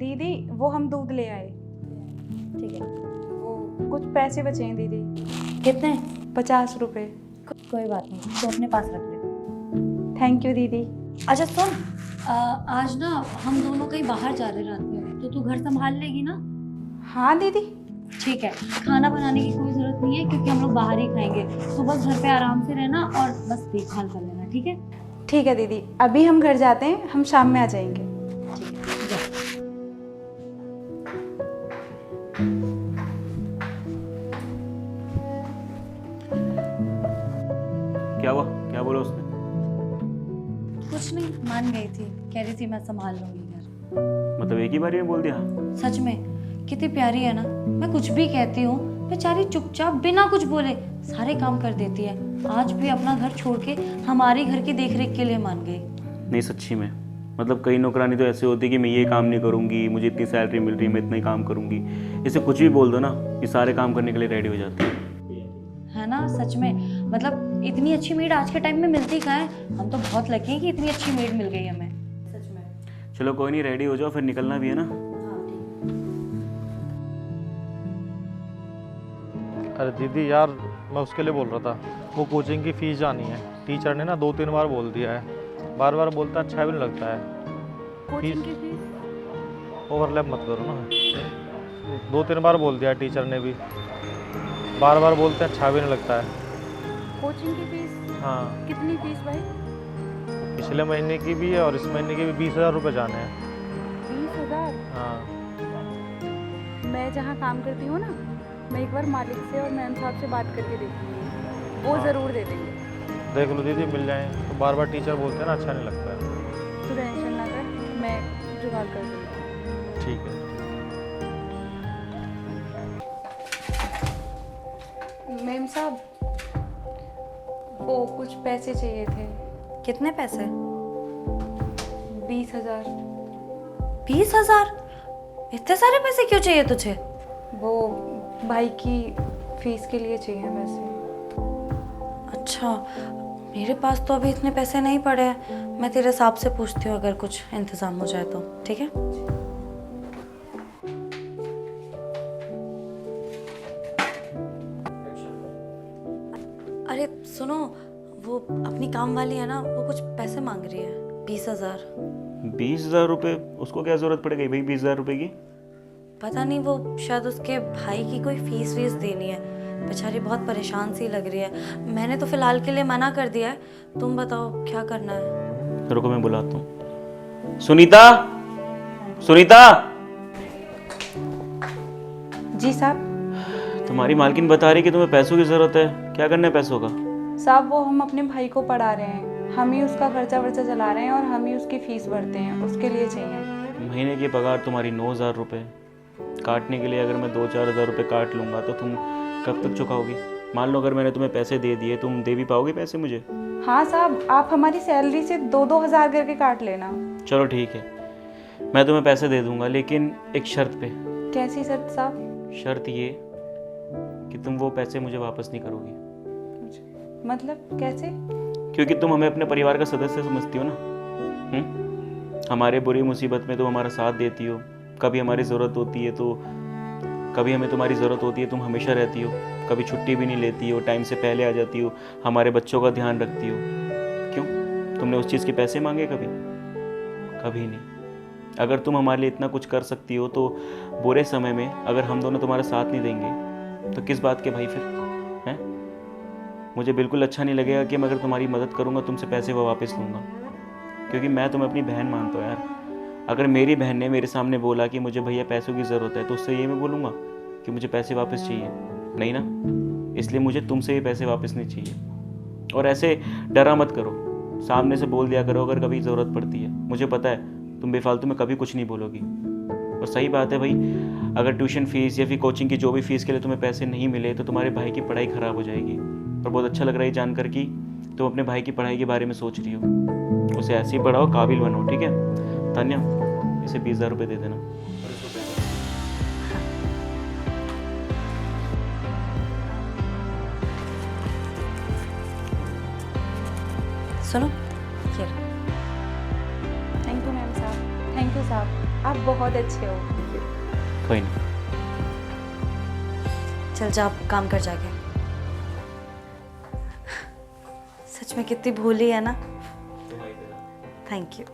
दीदी वो हम दूध ले आए। ठीक है। वो कुछ पैसे बचे हैं दीदी। कितने? 50 रुपए। कोई बात नहीं, तो अपने पास रख ले। थैंक यू दीदी। अच्छा सुन, आज ना हम दोनों कहीं बाहर जा रहे रात में, तो तू घर संभाल लेगी ना? हाँ दीदी। ठीक है। खाना बनाने की कोई जरूरत नहीं है क्योंकि हम लोग बाहर ही खाएंगे। तो बस घर पे आराम से रहना और बस देखभाल कर लेना, ठीक है? ठीक है दीदी, अभी हम घर जाते हैं, हम शाम में आ जाएंगे। ठीक है, जा। क्या हुआ? क्या बोला उसने? कुछ नहीं, मान गई थी, कह रही थी मैं संभाल लूंगी घर। मतलब एक ही बारी में बोल दिया? सच में कितनी प्यारी है ना। मैं कुछ भी कहती हूँ बेचारी चुपचाप बिना कुछ बोले सारे काम कर देती है। आज भी अपना घर छोड़ के हमारे घर की देखरेख के लिए मान गई। नहीं सच्ची में, मतलब कई नौकरानी तो ऐसे होती है कि मैं ये काम नहीं करूंगी, मुझे इतनी सैलरी मिल रही है, मैं इतना ही काम करूंगी। इसे कुछ भी बोल दो ना, ये सारे काम करने के लिए रेडी हो जाती है ना? सच में, मतलब इतनी अच्छी मेड आज के टाइम में मिलती कहाँ है। हम तो बहुत लकी हैं कि इतनी अच्छी मेड मिल गई हमें। सच में। चलो कोई नहीं, रेडी हो जाओ, फिर निकलना भी है ना। अरे दीदी यार, मैं उसके लिए बोल रहा था, वो कोचिंग की फ़ीस जानी है। टीचर ने ना 2-3 बार बोल दिया है, बार बार बोलता है, अच्छा भी नहीं लगता है। कोचिंग की फीस? ओवरलैप मत करो ना। 2-3 बार बोल दिया है टीचर ने भी, बार बार बोलते हैं, अच्छा भी नहीं लगता है। कोचिंग की फीस? हाँ, कितनी फीस भाई? पिछले महीने की भी है और इस महीने के भी 20,000 रुपये जाने हैं। 20,000? हाँ। मैं जहाँ काम करती हूँ ना, मैं एक बार मालिक से और मैम साहब से बात करके देखूंगी, वो ज़रूर दे देंगे। देख लो दीदी, मिल जाए तो। बार बार टीचर बोलते हैं ना, अच्छा नहीं लगता है। तू टेंशन ना कर, मैं जुगाड़ कर दूँगी। ठीक है। मैम साहब, वो कुछ पैसे चाहिए थे। कितने पैसे? 20,000। 20,000? इतने सारे पैसे क्यों चाहिए तुझे? वो भाई की फीस के लिए चाहिए वैसे। अच्छा, मेरे पास तो अभी इतने पैसे नहीं पड़े हैं। मैं तेरे साहब से पूछती हूँ, अगर कुछ इंतजाम हो जाए तो। ठीक है? अरे सुनो, वो अपनी काम वाली है ना, वो कुछ पैसे मांग रही है। 20,000। 20,000 रुपये? उसको क्या ज़रूरत पड़ गई भाई 20,000 रुपये की? पता नहीं, वो शायद उसके भाई की कोई फीस वीस देनी है। बेचारी बहुत परेशान सी लग रही है। मैंने तो फिलहाल के लिए मना कर दिया है। तुम बताओ क्या करना है? रुको मैं बुलाता हूँ। सुनीता, सुनीता! जी साहब। तुम्हारी मालकिन बता रही कि तुम्हें पैसों की ज़रूरत है, क्या करना है पैसों का? साहब वो हम अपने भाई को पढ़ा रहे हैं, हम ही उसका खर्चा वर्चा चला रहे हैं और हम ही उसकी फीस भरते हैं, उसके लिए चाहिए। महीने की पगार तुम्हारी 9,000 रुपये, काटने के लिए अगर मैं 2-4 हज़ार रुपये काट लूँगा तो तुम कब तक चुकाओगी? मान लो अगर मैंने तुम्हें पैसे दे दिए, तुम दे भी पाओगे पैसे मुझे? हाँ साहब, आप हमारी सैलरी से 2-2 हज़ार करके काट लेना। चलो ठीक है, मैं तुम्हें पैसे दे दूँगा, लेकिन एक शर्त पे। कैसी शर्त साहब? शर्त ये कि तुम वो पैसे मुझे वापस नहीं करोगी। मतलब कैसे? क्योंकि तुम हमें अपने परिवार का सदस्य समझती हो ना। हमारे बुरी मुसीबत में तुम हमारा साथ देती हो, कभी हमारी ज़रूरत होती है तो कभी हमें तुम्हारी ज़रूरत होती है, तुम हमेशा रहती हो, कभी छुट्टी भी नहीं लेती हो, टाइम से पहले आ जाती हो, हमारे बच्चों का ध्यान रखती हो। क्यों? तुमने उस चीज़ के पैसे मांगे कभी? कभी नहीं। अगर तुम हमारे लिए इतना कुछ कर सकती हो तो बुरे समय में अगर हम दोनों तुम्हारा साथ नहीं देंगे तो किस बात के भाई फिर? हैं? मुझे बिल्कुल अच्छा नहीं लगेगा कि मैं अगर तुम्हारी मदद करूँगा तुमसे पैसे वो वापस लूँगा, क्योंकि मैं तुम्हें अपनी बहन मानता हूँ यार। अगर मेरी बहन ने मेरे सामने बोला कि मुझे भैया पैसों की ज़रूरत है तो उससे ये मैं बोलूँगा कि मुझे पैसे वापस चाहिए? नहीं ना। इसलिए मुझे तुमसे ये पैसे वापस नहीं चाहिए। और ऐसे डरा मत करो, सामने से बोल दिया करो अगर कभी ज़रूरत पड़ती है। मुझे पता है तुम बेफालतू में कभी कुछ नहीं बोलोगी। और सही बात है भाई, अगर ट्यूशन फ़ीस या फिर कोचिंग की जो भी फ़ीस के लिए तुम्हें पैसे नहीं मिले तो तुम्हारे भाई की पढ़ाई ख़राब हो जाएगी। और बहुत अच्छा लग रहा है जानकर कि तुम अपने भाई की पढ़ाई के बारे में सोच रही हो। उसे ऐसे ही पढ़ाओ, काबिल बनो, ठीक है? तान्या, इसे 20,000 रुपये दे देना। सुनो, थैंक यू मैम साहब, थैंक यू यू साहब, आप बहुत अच्छे हो। कोई नहीं। चल जा अब काम कर जाके। सच में कितनी भोली है ना। Thank you.